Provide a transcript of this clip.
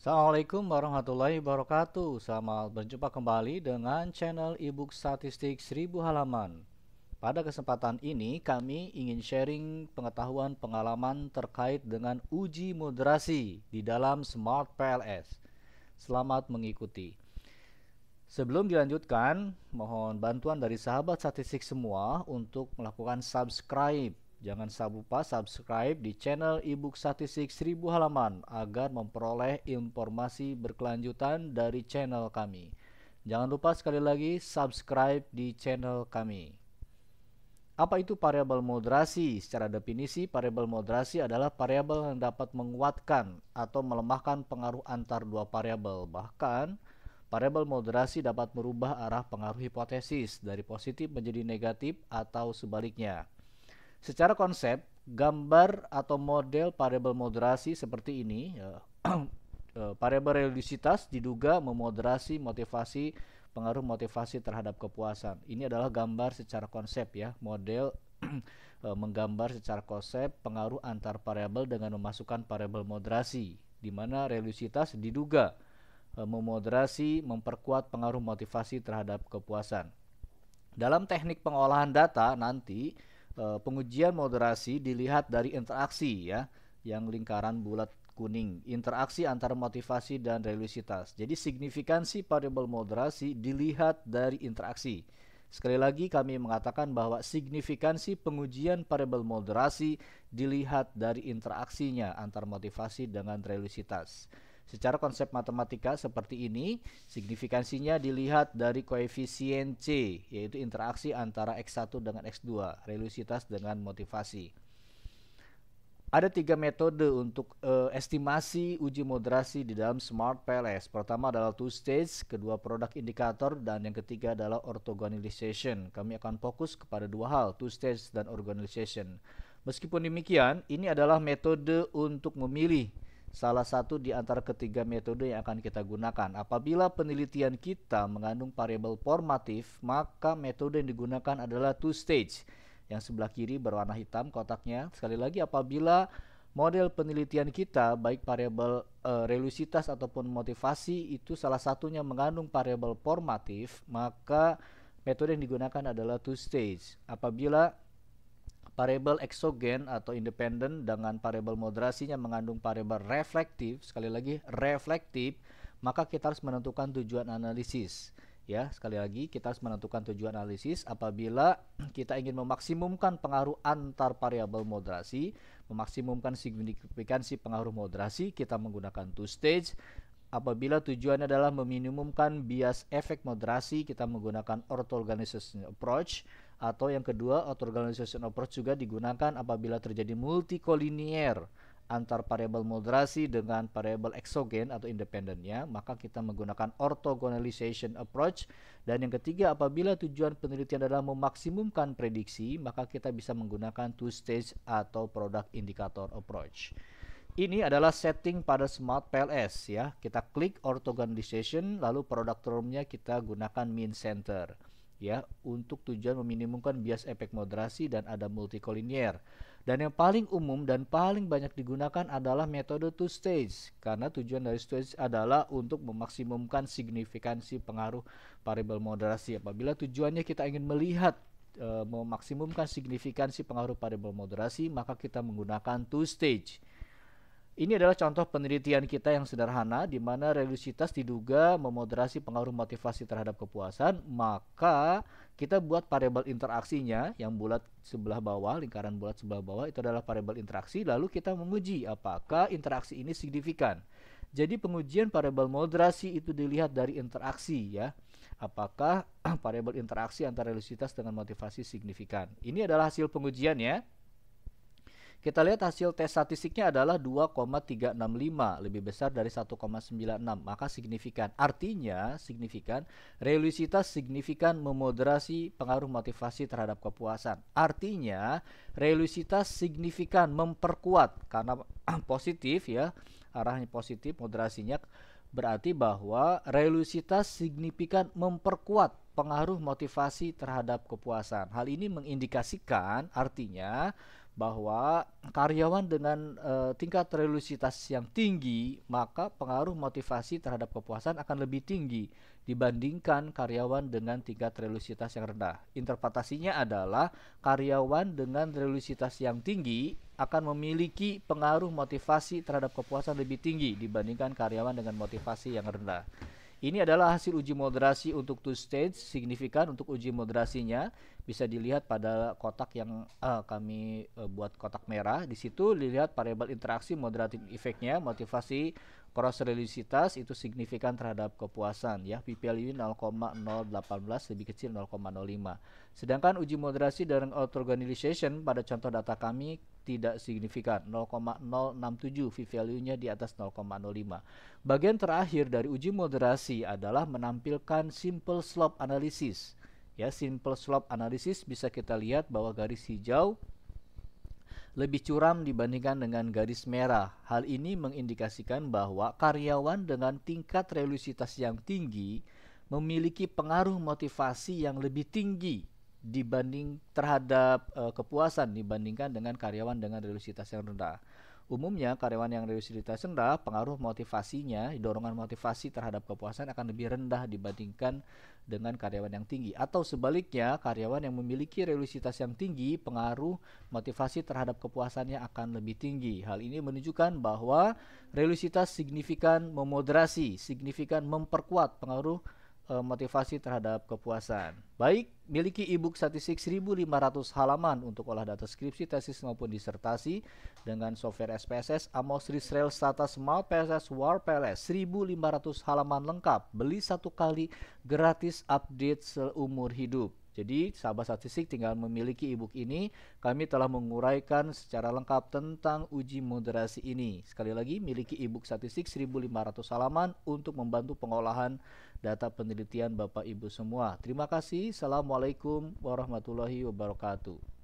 Assalamualaikum warahmatullahi wabarakatuh. Selamat berjumpa kembali dengan channel ebook statistik 1000 halaman. Pada kesempatan ini kami ingin sharing pengetahuan pengalaman terkait dengan uji moderasi di dalam Smart PLS. Selamat mengikuti. Sebelum dilanjutkan, mohon bantuan dari sahabat statistik semua untuk melakukan subscribe. Jangan lupa subscribe di channel ebook statistik 1000 halaman agar memperoleh informasi berkelanjutan dari channel kami. Jangan lupa sekali lagi subscribe di channel kami. Apa itu variabel moderasi? Secara definisi, variabel moderasi adalah variabel yang dapat menguatkan atau melemahkan pengaruh antar dua variabel. Bahkan, variabel moderasi dapat merubah arah pengaruh hipotesis dari positif menjadi negatif atau sebaliknya. Secara konsep, gambar atau model variabel moderasi seperti ini, variabel religiositas diduga memoderasi motivasi pengaruh motivasi terhadap kepuasan. Ini adalah gambar secara konsep ya, model menggambar secara konsep pengaruh antar variabel dengan memasukkan variabel moderasi, di mana religiositas diduga memoderasi memperkuat pengaruh motivasi terhadap kepuasan. Dalam teknik pengolahan data nanti pengujian moderasi dilihat dari interaksi ya, yang lingkaran bulat kuning, interaksi antara motivasi dan religiositas. Jadi signifikansi variabel moderasi dilihat dari interaksi. Sekali lagi kami mengatakan bahwa signifikansi pengujian variabel moderasi dilihat dari interaksinya antara motivasi dengan religiositas. Secara konsep matematika seperti ini, signifikansinya dilihat dari koefisien C, yaitu interaksi antara X1 dengan X2, religiositas dengan motivasi. Ada 3 metode untuk estimasi uji moderasi di dalam Smart PLS. Pertama adalah two stage, kedua produk indikator, dan yang ketiga adalah orthogonalization. Kami akan fokus kepada dua hal, two stage dan orthogonalization. Meskipun demikian, ini adalah metode untuk memilih salah satu di antara ketiga metode yang akan kita gunakan. Apabila penelitian kita mengandung variabel formatif, maka metode yang digunakan adalah two stage. Yang sebelah kiri berwarna hitam kotaknya. Sekali lagi, apabila model penelitian kita baik variabel religiositas ataupun motivasi itu salah satunya mengandung variabel formatif, maka metode yang digunakan adalah two stage. Apabila variabel eksogen atau independen dengan variabel moderasinya mengandung variabel reflektif, sekali lagi reflektif, maka kita harus menentukan tujuan analisis. Ya, sekali lagi kita harus menentukan tujuan analisis apabila kita ingin memaksimumkan pengaruh antar variabel moderasi, memaksimumkan signifikansi pengaruh moderasi, kita menggunakan two stage. Apabila tujuannya adalah meminimumkan bias efek moderasi, kita menggunakan orthogonalization approach. Atau yang kedua, orthogonalization approach juga digunakan apabila terjadi multikolinier antar variabel moderasi dengan variabel eksogen atau independennya, maka kita menggunakan orthogonalization approach. Dan yang ketiga, apabila tujuan penelitian adalah memaksimumkan prediksi, maka kita bisa menggunakan two stage atau product indicator approach. Ini adalah setting pada Smart PLS ya. Kita klik orthogonalization, lalu product termnya kita gunakan mean center ya, untuk tujuan meminimumkan bias efek moderasi dan ada multikolinier. Dan yang paling umum dan paling banyak digunakan adalah metode two stage, karena tujuan dari stage adalah untuk memaksimumkan signifikansi pengaruh variabel moderasi. Apabila tujuannya kita ingin melihat memaksimumkan signifikansi pengaruh variabel moderasi, maka kita menggunakan two stage. Ini adalah contoh penelitian kita yang sederhana di mana religiositas diduga memoderasi pengaruh motivasi terhadap kepuasan, maka kita buat variabel interaksinya yang bulat sebelah bawah, lingkaran bulat sebelah bawah itu adalah variabel interaksi, lalu kita menguji apakah interaksi ini signifikan. Jadi pengujian variabel moderasi itu dilihat dari interaksi ya. Apakah variabel interaksi antara religiositas dengan motivasi signifikan. Ini adalah hasil pengujian ya. Kita lihat hasil tes statistiknya adalah 2,365, lebih besar dari 1,96, maka signifikan. Artinya signifikan, religiositas signifikan memoderasi pengaruh motivasi terhadap kepuasan. Artinya religiositas signifikan memperkuat, karena positif ya, arahnya positif, moderasinya berarti bahwa religiositas signifikan memperkuat pengaruh motivasi terhadap kepuasan. Hal ini mengindikasikan artinya bahwa karyawan dengan tingkat religiusitas yang tinggi, maka pengaruh motivasi terhadap kepuasan akan lebih tinggi dibandingkan karyawan dengan tingkat religiusitas yang rendah. Interpretasinya adalah karyawan dengan religiusitas yang tinggi akan memiliki pengaruh motivasi terhadap kepuasan lebih tinggi dibandingkan karyawan dengan motivasi yang rendah. Ini adalah hasil uji moderasi untuk two stage signifikan. Untuk uji moderasinya bisa dilihat pada kotak yang kami buat kotak merah. Di situ dilihat variabel interaksi moderating effect-nya, motivasi cross religiositas itu signifikan terhadap kepuasan ya, p-value 0,018 lebih kecil 0,05. Sedangkan uji moderasi dan auto-organization pada contoh data kami tidak signifikan, 0,067, p-value-nya di atas 0,05. Bagian terakhir dari uji moderasi adalah menampilkan simple slope analysis. Ya, simple slope analysis bisa kita lihat bahwa garis hijau lebih curam dibandingkan dengan garis merah. Hal ini mengindikasikan bahwa karyawan dengan tingkat religiusitas yang tinggi memiliki pengaruh motivasi yang lebih tinggi dibanding terhadap kepuasan dibandingkan dengan karyawan dengan religiusitas yang rendah. Umumnya karyawan yang religiusitas rendah, pengaruh motivasinya, dorongan motivasi terhadap kepuasan akan lebih rendah dibandingkan dengan karyawan yang tinggi. Atau sebaliknya, karyawan yang memiliki religiusitas yang tinggi, pengaruh motivasi terhadap kepuasannya akan lebih tinggi. Hal ini menunjukkan bahwa religiusitas signifikan memoderasi, signifikan memperkuat pengaruh motivasi terhadap kepuasan. Baik, miliki e-book statistik 1.500 halaman untuk olah data skripsi, tesis maupun disertasi dengan software SPSS, Amos Risrael Stata Smart PSS War PLS 1.500 halaman lengkap. Beli satu kali gratis, update seumur hidup. Jadi sahabat statistik tinggal memiliki e-book ini. Kami telah menguraikan secara lengkap tentang uji moderasi ini. Sekali lagi, miliki e-book statistik 1.500 halaman untuk membantu pengolahan data penelitian Bapak Ibu semua. Terima kasih. Assalamualaikum warahmatullahi wabarakatuh.